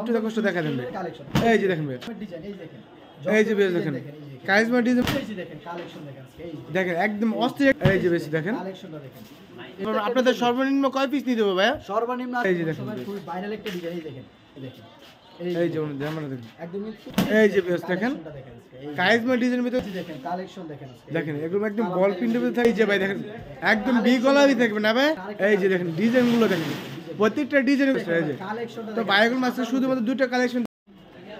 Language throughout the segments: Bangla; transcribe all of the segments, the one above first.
একটু কষ্ট দেখা দেন ভাই। এই যে দেখেন ভাই, এই যে বেশ দেখেন কারিজমা ডিজাইন, দেখেন একদম অস্থির। এই যে বেশি দেখেন, আপনাদের সর্বনিম্ন কয় পিস নিতে হবে ভাইয়া? সর্বনিম্ন এই যে দেখেন খুবই ভাইরাল একটা ডিজাইন। এই দেখেন এই যে যেমন দেখেন একদম এই যে বেশ দেখেন কারিজমা ডিজাইনের ভিতরে দেখেন কালেকশন দেখেন দেখেন এগুলো একদম বল প্রিন্টের ভিতরে থাকে। এই যে ভাই দেখেন একদম বি গলাবি থাকবে না ভাই। এই যে দেখেন ডিজাইনগুলো দেখেন, প্রত্যেকটা ডিজাইন। এই যে তো ভাইগুলো মাসে শুধুমাত্র দুটো কালেকশন।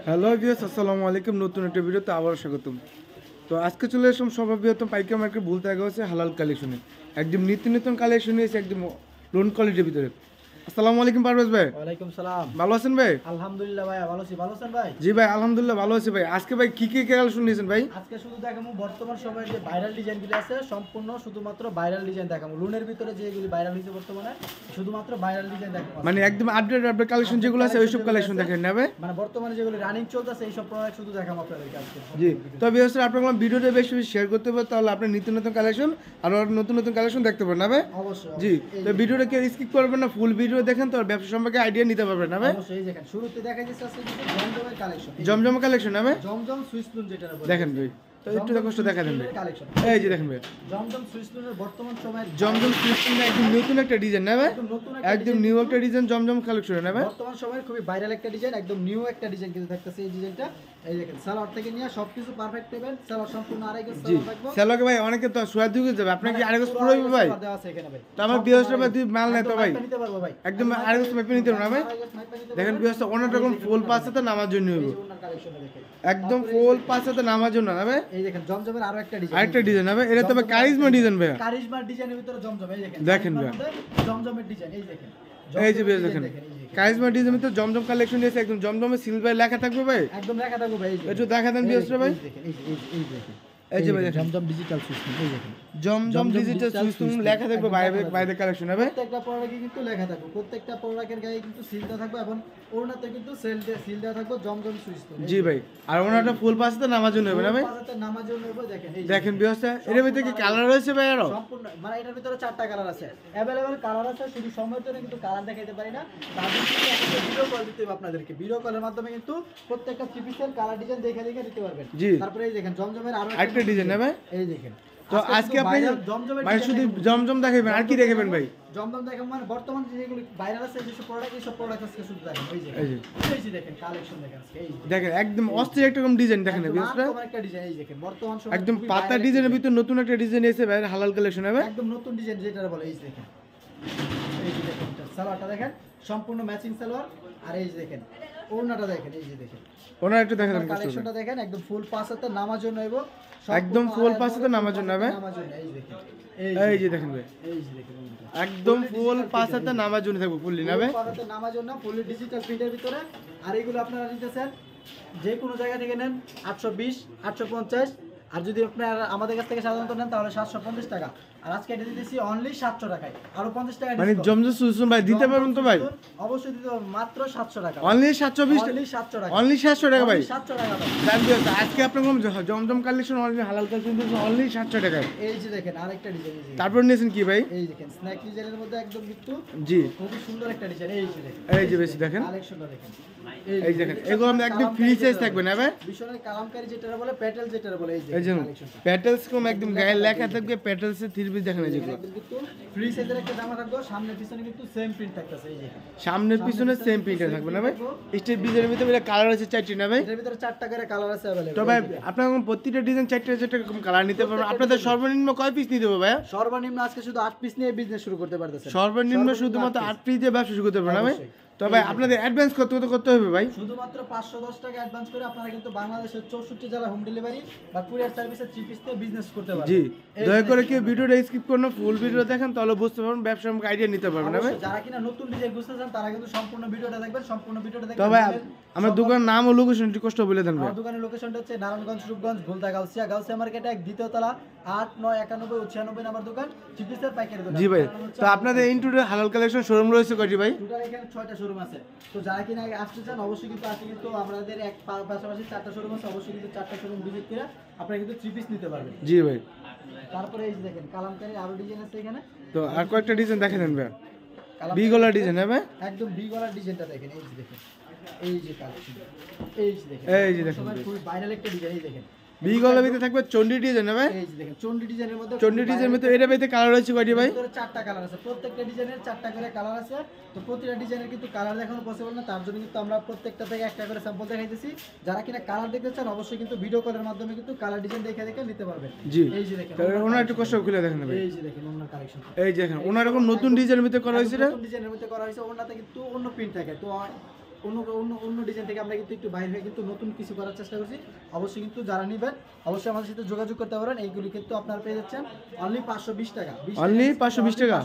হ্যালো ভিউয়ার্স, আসসালামু আলাইকুম। নতুন একটা ভিডিওতে আবার স্বাগতম। তো আজকে চলে আসলাম সর্ববৃহত্তম পাইকারি মার্কেট ভুলতে আগে হচ্ছে হালাল কালেকশনে। একদম নিত্য নতুন কালেকশন নিয়েছে একদম লোন কোয়ালিটির ভিতরে। আসসালামু আলাইকুম পারভেজ ভাই। ওয়ালাইকুম সালাম। ভালো আছেন ভাই? আলহামদুলিল্লাহ ভাই ভালো আছি। ভালো আছেন ভাই? জি ভাই আলহামদুলিল্লাহ ভালো আছি ভাই। আজকে ভাই কি কি কালেকশন নিয়েছেন ভাই? আজকে শুধু দেখাবো বর্তমান সময়ের যে ভাইরাল ডিজাইনগুলো আছে, সম্পূর্ণ শুধুমাত্র ভাইরাল ডিজাইন দেখাবো। লোনের ভিতরে যেগুলি ভাইরাল হয়েছে বর্তমানে শুধুমাত্র ভাইরাল ডিজাইন দেখাবো। মানে একদম আপডেট কালেকশন যেগুলো আছে ওইসব কালেকশন দেখেন না ভাই। মানে বর্তমানে যেগুলো রানিং চলতেছে এই সব প্রোডাক্ট শুধু দেখাবো আপনাদেরকে আজকে। জি, তো ভিউয়ার্স আপনারা ভিডিওটা বেশি বেশি শেয়ার করতে পারেন, তাহলে আপনি নিত্য নতুন কালেকশন আর নতুন নতুন কালেকশন দেখতে পারেন না ভাই। অবশ্যই জি, তো ভিডিওটা কেউ স্কিপ করবেন না, ফুল ভিডিও দেখেন, তো ব্যবসা সম্পর্কে আইডিয়া নিতে পারবেন না ভাই। অবশ্যই দেখেন শুরুতে দেখা যাচ্ছে আজকে জমজমের কালেকশন, জমজম কালেকশন না ভাই। জমজম সুইস লুন যেটা বলে দেখেন ভাই, তো একটু কষ্ট দেখা দেন ভাই। কালেকশন এই যে দেখেন ভাই জমজম সুইস লুনের বর্তমান সময়ের জমজম সিস্টেম একদম নতুন একটা ডিজাইন না ভাই, একদম নিউ একটা ডিজাইন জমজম কালেকশন না ভাই। বর্তমান সময়ের খুবই ভাইরাল একটা ডিজাইন, একদম নিউ একটা ডিজাইন কিন্তু থাকতেছে এই ডিজাইনটা। এই দেখেন সালোয়ার থেকে নিয়ে সবকিছু পারফেক্ট পাবেন। সালোয়ার সম্পূর্ণ আড়াই গজ সালোয়ার থাকবে। সেলকে ভাই অনেকে তো সোয়া দুই যাবে, আপনি কি আড়াই গজ পুরো হবে ভাই? দেওয়া আছে এখানে ভাই। তো আমার বিয়সটা ভাই দুই মাল নাই তো ভাই, নিতে পারবো ভাই একদম আড়াই গজ মেপে নিতে পারবো না ভাই। দেখেন বিয়সটা অনেক রকম ফুল পাঁচটাতে নামার জন্য হবে, একদম ফুল পাঁচটাতে নামার জন্য না ভাই। এই দেখেন জমজমের আরো একটা ডিজাইন, আরেকটা ডিজাইন হবে, এটা তো ভাই কারিজমা ডিজাইন ভাই। কারিজমা ডিজাইনের ভিতরে জমজম। এই দেখেন দেখেন ভাই জমজমের ডিজাইন। এই দেখেন এই যে বেশ দেখেন কারিজমা ডিজাইনের তো জমজম কালেকশন দিয়েছে, একদম জমজমে সিলভার লেখা থাকবে ভাই। একদম লেখা থাকবে ভাই। একটু দেখা দেন বিয়সটা ভাই। দেখেন এই দেখেন এই যে ভাই জমজম ডিজিটাল সিস্টেম। এই দেখেন জমজম ডিজিটাল সিস্টেম লেখা থাকবে বাইরে কালেকশন হবে। প্রত্যেকটা প্রোডাক্টে কিন্তু লেখা থাকবে, প্রত্যেকটা প্রোডাক্টের গায়ে কিন্তু সিল দেওয়া থাকবে এবং ওড়নাতে কিন্তু সিল দেওয়া থাকবে জমজম সিস্টেম। জি ভাই, আর ওনাটা ফুল পাঁচটাতে নামার জন্য হবে না ভাই। পাঁচটা নামার জন্য হবে। দেখেন এই দেখেন বিয়সটা এর ভিতরে কি কালার রয়েছে ভাই? আরো সম্পূর্ণ মানে এটার ভিতরে 4টা কালার আছে, अवेलेबल কালার আছে। শুধু সময়ের জন্য কিন্তু কালার দেখাইতে পারি না, তার জন্য একটা ভিডিও কল দিতে হবে আপনাদেরকে। ভিডিও কলের মাধ্যমে কিন্তু প্রত্যেকটা থ্রি পিসের কালার ডিজাইন দেখে দিতে পারবেন। জি, তারপরে এই দেখেন জমজমের আরো একটা ডিজাইন না ভাই। এই দেখেন তো আজকে আপনি ভাই শুধু জমজম দেখাবেন, আর কি দেখাবেন ভাই? জমজম দেখেন মানে বর্তমান যেগুলো ভাইরাল আছে যেসব প্রোডাক্ট, এই সব প্রোডাক্ট আজকে শুধু দেখেন। এই যে দেখেন কালেকশন দেখেন আজকে এই দেখেন একদম অস্থির একটা ডিজাইন দেখেন বিয়সটা, একটা ডিজাইন। এই দেখেন বর্তমান সময় একদম পাতা ডিজাইনের ভিতর নতুন একটা ডিজাইন এসে ভাই হালাল কালেকশন হবে, একদম নতুন ডিজাইন যেটা বলে। এই দেখেন এই যে দেখেন সালোয়ারটা দেখেন সম্পূর্ণ ম্যাচিং সালোয়ার। আর এই যে দেখেন ওড়নাটা দেখেন। এই যে দেখেন ওনার একটু দেখেন কালেকশনটা দেখেন, একদম ফুল পাঁচটাতে নামার জন্য এবং একদম ফুল পাঁচটাতে নামার জন্য হবে। এই দেখেন এই যে দেখেন ভাই এই যে দেখেন একদম ফুল পাঁচটাতে নামার জন্য থাকবে, ফুললি না ভাই। পাঁচটাতে নামার জন্য ফুল ডিজিটাল প্রিন্টের ভিতরে। আর এগুলো আপনারা নিতেছেন যে কোনো জায়গা থেকে নেন 820 850, আর যদি আপনার আমাদের কাছ থেকে সাধারণত নেন তাহলে 750 টাকা। আর আজকে এটা দিতেছি অনলি 700 টাকায়, আরো 50 টাকা মানে জমজম সুসুম ভাই দিতে পারবেন তো ভাই? অবশ্যই দিতে পারবেন, মাত্র 700 টাকা। অনলি 720 অনলি 700 টাকা, অনলি 700 টাকা ভাই। 700 টাকা ভাই। আজকে আপনার জমজম কালেকশন অনলি হালাল কালেকশন অনলি 700 টাকায়। এই যে দেখেন আরেকটা ডিজাইন। তারপর নিয়েছেন কি ভাই? এই দেখেন স্ন্যাক ডিজাইনের মধ্যে একদম কিন্তু জি খুব সুন্দর একটা ডিজাইন। এই যে দেখেন এই যে বেশি দেখেন কালেকশনটা দেখেন। এই দেখেন এগুলো একদম ফ্রি সাইজ থাকবে না ভাই। বিশনের কালামকারী যেটা বলে প্যাটেল যেটা বলে। এই যে কালেকশনটা প্যাটেলস কম একদম গায়ে লেখা থাকবে, প্যাটেলস এর থ্রি পিস দেখেন। এই যেগুলো কিন্তু ফ্রি সাইজের একটা জামা থাকবে, সামনে পিছনে কিন্তু সেম প্রিন্ট থাকতেছে। এই যে সামনে পিছনে সেম প্রিন্ট থাকবে না ভাই। স্টেপ ডিজাইনের ভিতরে কালার আছে 4টি না ভাই? এর ভিতরে 4টা করে কালার আছে अवेलेबल। তো ভাই আপনারা প্রত্যেকটা ডিজাইন 4টা এরকম কালার নিতে পারবেন। আপনাদের সর্বনিম্ন কয় পিস নিতে হবে ভাই? সর্বনিম্ন আজকে শুধু 8 পিস নিয়ে বিজনেস শুরু করতে পারতেছেন। সর্বনিম্ন শুধুমাত্র 8 পিস দিয়ে ব্যবসা শুরু করতে পারবেন না ভাই। তো ভাই আপনাদের অ্যাডভান্স করতে হবে ভাই। শুধুমাত্র 510 টাকা অ্যাডভান্স করে আপনারা কিন্তু বাংলাদেশের 64 জেলা হোম ডেলিভারি বা কুরিয়ার সার্ভিসে 3 পিস দিয়ে বিজনেস করতে পারবেন। জি, দয়া করে কেউ ভিডিওটা স্কিপ করুন না, ফুল ভিডিও দেখেন, তাহলে বুঝতে পারবেন, ব্যবসার সম্পর্কে আইডিয়া নিতে পারবেন না ভাই। যারা কিনা নতুন ডিজাইন বুঝতে চান তারা কিন্তু সম্পূর্ণ ভিডিওটা দেখবেন, সম্পূর্ণ ভিডিওটা দেখবেন। তো ভাই আমার দোকানের নাম ও লোকেশন একটু কষ্ট বলে দেন ভাই। আমার দোকানের লোকেশনটা হচ্ছে নারায়ণগঞ্জ রূপগঞ্জ ভুলতা গাউসিয়া মার্কেট 1 দ্বিতীয় তলা 8 9 91 96 নাম্বার দোকান, চিপিসের পাইকারি দোকান। জি ভাই, তো আপনাদের ইনটুডে হালাল কালেকশন শোরুম রয়েছে কয়টি ভাই? টোটাল এখানে 6টা শোরুম আছে। তো যারা কিনা আসতে চান অবশ্যই কিন্তু আসলে কিন্তু আমাদের এক পাশাপাশি 4টা শোরুম আছে, অবশ্যই কিন্তু 4টা শোরুম ভিজিট করে আপনারা কিন্তু 3 পিস নিতে পারবেন। জি ভাই, তারপরে এই যে দেখেন কালামকারী আরো ডিজাইন আছে এখানে। তো আর কয়েকটা ডিজাইন দেখে দেন ভাই। বি গলা ডিজাইন হবে, একদম বি গলার ডিজাইনটা দেখেন। এই যে দেখেন এই যে কালেকশন, এই যে দেখেন, এই যে দেখেন, সবাই খুব ভাইরাল একটা ডিজাইন, এই দেখেন বি গলার ভিতরে থাকবে চন্ডি ডিজাইন হবে। এই যে দেখেন চন্ডি ডিজাইনের মধ্যে, চন্ডি ডিজাইনের মধ্যে এটা ভিতরে কালার রয়েছে কয়টি ভাই? ভিতরে 4টা কালার আছে, প্রত্যেকটা ডিজাইনের 4টা করে কালার আছে। তো প্রতিটা ডিজাইনের কিন্তু কালার দেখানো পসিবল না, তার জন্য কিন্তু আমরা প্রত্যেকটা থেকে একটা করে স্যাম্পল দেখাইতেছি। যারা কিনা কালার দেখতে চান অবশ্যই কিন্তু ভিডিও কলের মাধ্যমে কিন্তু কালার ডিজাইন দেখে দেখে নিতে পারবেন। জি, এই যে দেখেন তাহলে ওনার একটু কষ্ট খুলে দেখেন ভাই। এই যে দেখেন ওনার কালেকশন, এই যে দেখেন ওনার এরকম নতুন ডিজাইনের ভিতরে করা হয়েছে এটা। নতুন ডিজাইনের মধ্যে করা হয়েছে, ওনাতে কিন্তু অন্য প্রিন্ট থাকে। তো অন্য অন্য অন্য ডিজাইন থেকে আমরা কিন্তু একটু বাইরে হয়ে কিন্তু নতুন কিছু করার চেষ্টা করছি। অবশ্যই কিন্তু যারা নেবেন অবশ্যই আমাদের সাথে যোগাযোগ করতে পারেন। এইগুলি কিন্তু আপনারা পেয়ে যাচ্ছেন অনলি 520 টাকা। অনলি 520 টাকা,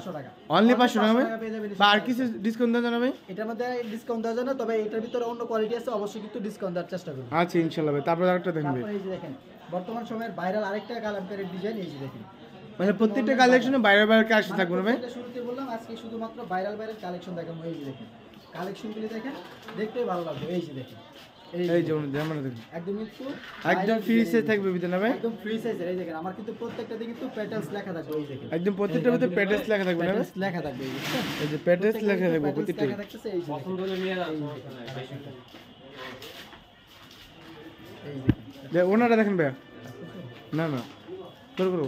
অনলি 500 টাকা ভাই। পেয়ে যাবেন। আর কিছু ডিসকাউন্ট দেন ভাই? এটার মধ্যে ডিসকাউন্ট দেওয়া যায় না, তবে এটার ভিতরে অন্য কোয়ালিটি আছে, অবশ্যই কিন্তু ডিসকাউন্ট দেওয়ার চেষ্টা করব। আচ্ছা ইনশাআল্লাহ ভাই। তারপর আরেকটা দেখেন ভাই। তারপর এই যে দেখেন বর্তমান সময়ের ভাইরাল আরেকটা কালামকারীর ডিজাইন, এই যে দেখেন মানে প্রত্যেকটা কালেকশনে বাইরে বাইরে কালেকশন থাকবে না ভাই? শুরুতে বললাম আজকে শুধুমাত্র ভাইরাল কালেকশন দেখাবো। এই যে দেখেন কালেকশনগুলি দেখেন, দেখতেই ভালো লাগবে। এই যে দেখেন, এই যে যেমন দেখেন একদম কিন্তু একদম ফ্রি সাইজ থাকবে ভিতরে না ভাই? একদম ফ্রি সাইজের। এই দেখেন আমার কিন্তু প্রত্যেকটাতে কিন্তু প্যাটার্নস লেখা থাকবে। এই দেখেন একদম প্রত্যেকটার ভিতরে প্যাটার্স লেখা থাকবে না ভাই? প্যাটার্নস লেখা থাকবে। এই যে প্যাটার্স লেখা থাকবে প্রত্যেকটা। লেখা থাকতেছে। এই যে পছন্দ করে নিয়ে যান। এই দেখেন ওনারা দেখেন ভাই। না না করো করো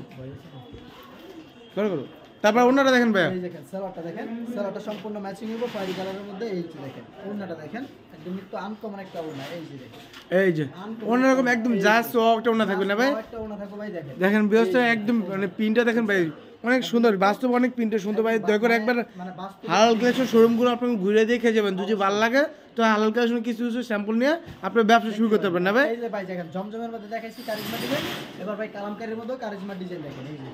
করো করো। তারপর ওনারা দেখেন ভাই। এই দেখেন সালোয়ারটা দেখেন, সালোয়ারটা সম্পূর্ণ ম্যাচিং হবে খয়েরি কালারের মধ্যে। এই যে দেখেন ওড়নাটা দেখেন, একদম একটু আনকমন একটা ওড়না। এই যে দেখেন, এই যে অন্যরকম একদম জাস্ট একটা ওনা থাকবে না ভাই? একটা ওড়না থাকবে ভাই। দেখেন দেখেন ব্যবস্থা একদম মানে প্রিন্টটা দেখেন ভাই অনেক সুন্দর, বাস্তব অনেক প্রিন্টটা সুন্দর ভাই। দয়া করে একবার মানে বাস্তব হালাল কালেকশন শোরুমগুলো আপনাকে ঘুরে দেখে যাবেন। যদি ভালো লাগে তো হালাল কালেকশন কিছু কিছু স্যাম্পল নিয়ে আপনার ব্যবসা শুরু করতে পারবেন না ভাই? এই যে ভাই দেখেন জমজমের মধ্যে দেখাইছি কারিজমা ডিজাইন, এবার ভাই কালামকারীর মধ্যে কারিজমা ডিজাইন দেখেন। এই যে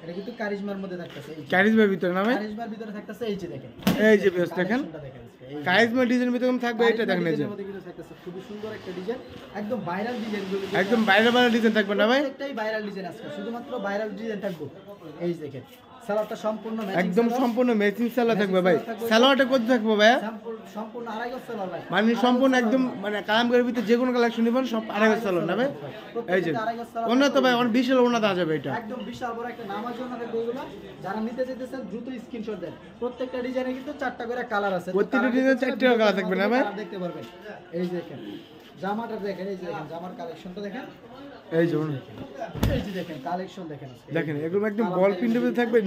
এটা কিন্তু কারিজমার মধ্যে থাকতেছে। এই যে কারিজমার ভিতরে না ভাই? কারিজমার ভিতরে থাকতেছে। এই যে দেখেন, এই যে ব্যবস্থা দেখেন কালেকশনটা দেখেন আজকে। এই যে কারিজমা ডিজাইনের ভিতরে থাকবে এটা দেখেন। এই যে ডিজাইনের মধ্যে কিন্তু থাকতেছে খুবই সুন্দর একটা ডিজাইন, একদম ভাইরাল ডিজাইন গুলো একদম বাইরে বাইরে ডিজাইন থাকবে না ভাই? প্রত্যেকটাই ভাইরাল ডিজাইন আজকে শুধুমাত্র ভাইরাল ডিজাইন থাকবে। এই যে দেখেন সালোয়ারটা সম্পূর্ণ ম্যাচিং, একদম সম্পূর্ণ ম্যাচিং সালোয়ার থাকবে ভাই। সালোয়ারটা কত থাকবে ভাই? সম্পূর্ণ আড়াই গজ সালোয়ার ভাই। মানে সম্পূর্ণ একদম মানে কালামকারীর ভিতরে যে কোনো কালেকশন নেবেন সব আড়াই গজ সালোয়ার না ভাই? এই যে ওনা তো ভাই অনেক বিশাল ওনা দেওয়া যাবে এটা। একদম বিশাল বড় একটা নামার জন্য থাকবে এগুলো। যারা নিতে চাইতেছেন দ্রুত স্ক্রিনশট দেন। প্রত্যেকটা ডিজাইনে কিন্তু 4টা করে কালার আছে। প্রত্যেকটা ডিজাইনে 4টা কালার থাকবে না ভাই? দেখতে পারবেন। এই যে দেখেন জামাটা দেখেন, এই যে দেখেন জামার কালেকশনটা দেখেন। এই যে এই যে দেখেন কালেকশন দেখেন আজকে। দেখেন এগুলো একদম বল প্রিন্টের ভিতরে থাকবে,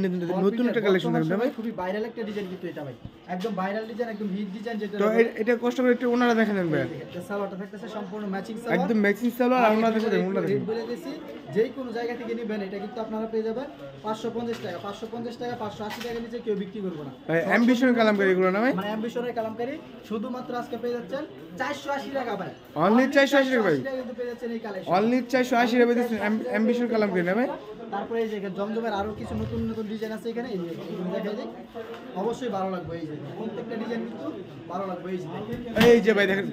নতুন একটা কালেকশন থাকবে না ভাই? খুবই ভাইরাল একটা ডিজাইন কিন্তু এটা ভাই, একদম ভাইরাল ডিজাইন, একদম হিট ডিজাইন যেটা। তো এটা কষ্ট করে একটু ওনারা দেখেন ভাই। এটা সালোয়ারটা থাকতেছে সম্পূর্ণ ম্যাচিং সালোয়ার, একদম ম্যাচিং সালোয়ার। আর ওনারা দেখেন ওনারা রেট দেখেন বলে দিয়েছি যে কোনো জায়গা থেকে নেবেন এটা কিন্তু আপনারা পেয়ে যাবেন 550 টাকা। 550 টাকা 580 টাকা নিচে কেউ বিক্রি করবে না ভাই। অ্যাম্বিশন কালামকারী এগুলো না ভাই? মানে অ্যাম্বিশনের কালামকারী শুধুমাত্র আজকে পেয়ে যাচ্ছেন 480 টাকা ভাই। অনলি 480 টাকা ভাই? 480 টাকা কিন্তু পেয়ে যাচ্ছেন এই কালেকশন। অনলি 480 টাকা দিচ্ছেন অ্যাম্বিশন কালামকারী না ভাই? তারপরে এই যে জমজমের আরো কিছু নতুন নতুন ডিজাইন আছে এখানে। এই যে এগুলো দেখাই দিই, অবশ্যই ভালো লাগবে। এই যে প্রত্যেকটা ডিজাইন কিন্তু ভালো লাগবে। এই যে এই যে ভাই দেখেন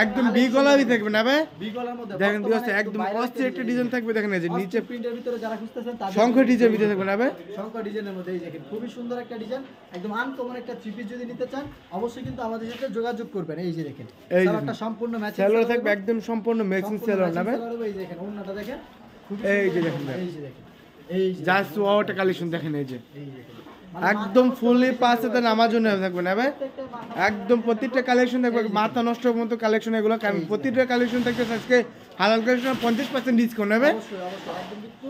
একদম বি গলারই থাকবে না ভাই? বি গলার মধ্যে দেখেন ব্যবস্থা একদম অস্থির একটা ডিজাইন থাকবে। দেখেন এই যে নিচে প্রিন্টের ভিতরে যারা খুঁজতেছেন তাদের শঙ্খ ডিজাইন ভিতরে থাকবে না ভাই? সংখ্যা ডিজাইনের মধ্যে এই দেখেন খুবই সুন্দর একটা ডিজাইন, একদম আনকমন একটা থ্রি পিস যদি নিতে চান অবশ্যই কিন্তু আমাদের সাথে যোগাযোগ করবেন। এই যে দেখেন এই যে সালোয়ারটা সম্পূর্ণ ম্যাচিং সালোয়ার থাকবে একদম সম্পূর্ণ ম্যাচিং সালোয়ার না ভাই? এই যে দেখেন ওড়নাটা দেখেন খুবই এই যে সুন্দর দেখেন ওড়না। ভাই। এই যে দেখেন, এই যে জাস্ট ওয়াওটা কালেকশন দেখেন। এই যে এই দেখেন একদম ফুললি পাঁচ হাতে নামার জন্য থাকবে না ভাই? একদম প্রত্যেকটা কালেকশন থাকবে মাথা নষ্ট মতো কালেকশন এগুলো। কারণ প্রতিটা কালেকশন থাকবে আজকে হালাল কালেকশন 50% ডিসকাউন্ট হবে। অবশ্যই অবশ্যই একদম কিন্তু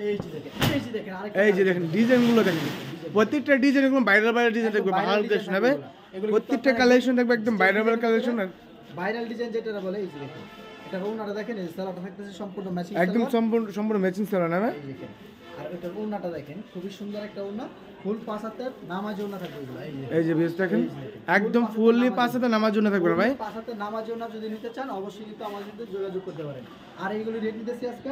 এই যে দেখেন, এই যে দেখেন আরেকটা এই যে দেখেন ডিজাইনগুলো দেখেন, প্রত্যেকটা ডিজাইন এগুলো বাইরের বাইরে ডিজাইন থাকবে, হালাল কালেকশন হবে। প্রত্যেকটা কালেকশন থাকবে একদম বাইরের বাইরে কালেকশন, ভাইরাল ডিজাইন যেটা বলে। এই যে দেখেন এটা ওড়নাটা দেখেন, এই সালোয়ারটা থাকতেছে সম্পূর্ণ ম্যাচিং একদম সম্পূর্ণ ম্যাচিং সালোয়ার না ভাই? এই দেখেন আর এটা ওড়নাটা দেখেন খুবই সুন্দর একটা ওড়না, ফুল পাঁচ হাতের নামাজ ওড়না থাকবে এগুলো। এই যে বেশ দেখেন একদম ফুললি পাঁচ হাতে নামার জন্য থাকবে না ভাই? পাঁচ হাতের নামাজ ওড়না যদি নিতে চান অবশ্যই কিন্তু আমাদের সাথে যোগাযোগ করতে পারেন। আর এইগুলো রেট নিতেছি আজকে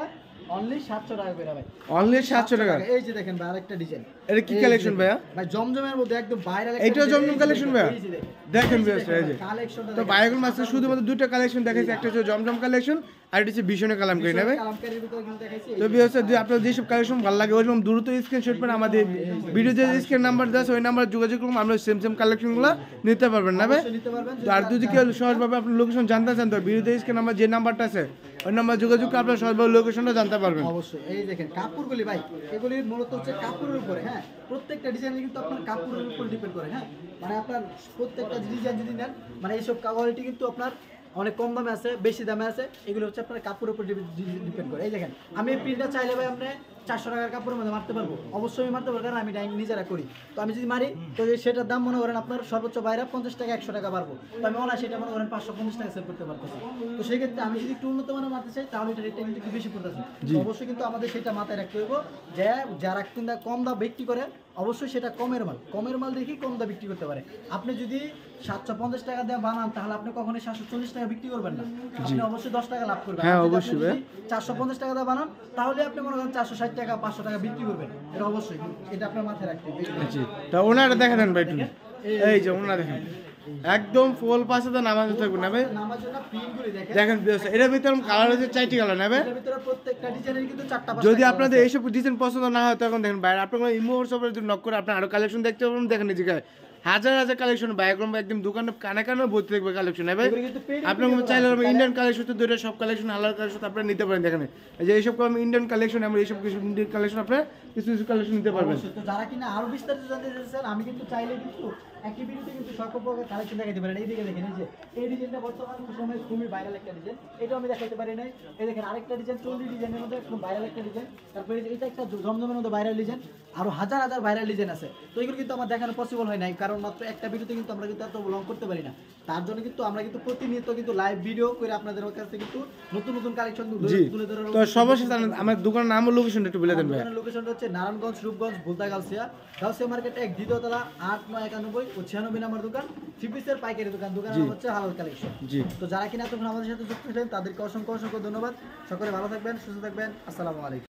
অনলি 700 টাকা করে ভাই। অনলি 700 টাকা? এই যে দেখেন ভাই আরেকটা ডিজাইন। এটা কি কালেকশন ভাইয়া? ভাই জমজমের মধ্যে একদম ভাইরাল একটা এইটাও জমজম কালেকশন ভাইয়া? এই যে দেখেন দেখেন বেশ এই যে কালেকশনটা তো বাইরের মাসে শুধুমাত্র দুটো কালেকশন দেখাইছি, একটা হচ্ছে জমজম কালেকশন আর এটা হচ্ছে ভীষণ কালামকারী নেবে। কালামকারীর ভিতরে কিন্তু দেখাইছি। তো ভিউয়ার্স যদি আপনার যেসব কালেকশন ভালো লাগে ওইরকম দ্রুত স্ক্রিনশট করে আমাদের ভিডিও যে স্ক্রিন নাম্বার দেওয়া আছে ওই নাম্বার যোগাযোগ করুন, আমরা সেম কালেকশনগুলো নিতে পারবেন না ভাই। অবশ্যই নিতে পারবেন। তো আর যদি কেউ সহজভাবে আপনার লোকেশন জানতে চান তো ভিডিওতে স্ক্রিন নাম্বার যে নাম্বারটা আছে ওই নাম্বার যোগাযোগ করে আপনার সহজভাবে লোকেশনটা জানতে পারবেন। অবশ্যই এই দেখেন কাপড়গুলি ভাই, এগুলি মূলত হচ্ছে কাপড়ের উপরে, হ্যাঁ প্রত্যেকটা ডিজাইন কিন্তু আপনার কাপড়ের উপর ডিপেন্ড করে, হ্যাঁ মানে আপনার প্রত্যেকটা ডিজাইন যদি নেন মানে এইসব কোয়ালিটি কিন্তু আপনার অনেক কম দামে আছে, বেশি দামে আছে, এগুলো হচ্ছে আপনার কাপড়ের উপর ডিপেন্ড করে। এই দেখেন আমি এই প্রিন্টটা চাইলে ভাই আপনি 400 টাকার কাপড়ের মধ্যে মারতে পারবো, অবশ্যই আমি মারতে পারবো, কারণ আমি ডাইং নিজেরা করি। তো আমি যদি মারি তো সেটার দাম মনে করেন আপনার সর্বোচ্চ বাইরে 50 টাকা 100 টাকা পারবো, তো আমি অনায়াসে সেটা মনে করেন 550 টাকা সেল করতে পারতেছি। তো সেই ক্ষেত্রে আমি যদি একটু উন্নত মানের মারতে চাই তাহলে এটা রেটটা কিন্তু একটু বেশি পড়তেছে। অবশ্যই কিন্তু আমাদের সেটা মাথায় রাখতে হইব যে যারা কিন্তু কম দাম বিক্রি করে অবশ্যই সেটা কমের মাল দেখি কম দাম বিক্রি করতে পারে। আপনি যদি 750 টাকা দিয়ে বানান তাহলে আপনি কখনোই 740 টাকা বিক্রি করবেন না, আপনি অবশ্যই 10 টাকা লাভ করবেন। হ্যাঁ, আর যদি অবশ্যই আপনি যদি 450 টাকা দিয়ে বানান তাহলে আপনি মনে করেন 460 টাকা 500 টাকা বিক্রি করবেন, এটা অবশ্যই, এটা আপনার মাথায় রাখতে হবে। জি তো ওনারা দেখা দেন ভাই একটু, এই যে ওনারা দেখেন একদম ফুল পাশে তো নামাজ থাকবে না ভাই। নামার জন্য প্রিন্টগুলি দেখেন, দেখেন এটার ভিতরে কালার হচ্ছে 4টি কালার নেবে। এর ভিতরে প্রত্যেকটা ডিজাইনের কিন্তু 4টা 5টা যদি আপনাদের এইসব ডিজাইন পছন্দ না হয় তখন দেখেন বাইরে আপনার ইমো হোয়াটসঅ্যাপে যদি নক করে আপনি আরো কালেকশন দেখতে পারবেন। দেখেন এই জায়গায় হাজার কালেকশন বায়োগ্রাম একদম দোকানে কানে ভর্তি থাকবে কালেকশন নেবে। আপনার চাইলে ইন্ডিয়ান কালেকশন তো দুটো সব কালেকশন হালাল কালেকশন আপনারা নিতে পারেন। দেখেন এই যে এইসব ইন্ডিয়ান কালেকশন আমরা এইসব কিছু ইন্ডিয়ান কালেকশন আপনারা কিছু কালেকশন নিতে পারবেন। তো যারা কিনা আরো বিস্তারিত জানতে চাচ্ছেন আমি কিন্তু চাইলে কিন্তু একই ভিডিওতে কিন্তু সকল প্রকার কালেকশন দেখাতে পারি। এইদিকে দেখেন এই যে এই ডিজাইনটা বর্তমান সময়ে খুবই ভাইরাল একটা ডিজাইন, এটাও আমি দেখাতে পারি নাই। এই দেখেন আরেকটা ডিজাইন চল্লি ডিজাইনের মধ্যে খুব ভাইরাল একটা ডিজাইন, তারপরে এটা একটা জমজমের মধ্যে ভাইরাল ডিজাইন, আরো হাজার ভাইরাল ডিজাইন আছে। তো এগুলো কিন্তু আমার দেখানো পসিবল হয় নাই, কারণ মাত্র একটা ভিডিওতে কিন্তু আমরা কিন্তু এত লং করতে পারি না। তার জন্য কিন্তু আমরা কিন্তু প্রতিনিয়ত কিন্তু লাইভ ভিডিও করে আপনাদের কাছে কিন্তু নতুন কালেকশন তুলে ধরার। তো সর্বশেষ আমার দোকানের নাম ও লোকেশনটা একটু বলে দেন ভাই। লোকেশনটা হচ্ছে নারায়ণগঞ্জ রূপগঞ্জ বুলতা গাউসিয়া মার্কেট 1 দ্বিতীয় তলা 891 ও 96 নম্বর দোকান, থ্রি পিসের পাইকারি দোকান নাম হচ্ছে হালাল কালেকশন। তো যারা কিনা তখন আমাদের সাথে যুক্ত ছিলেন তাদেরকে অসংখ্য ধন্যবাদ। সকলে ভালো থাকবেন, সুস্থ থাকবেন, আসসালামু আলাইকুম।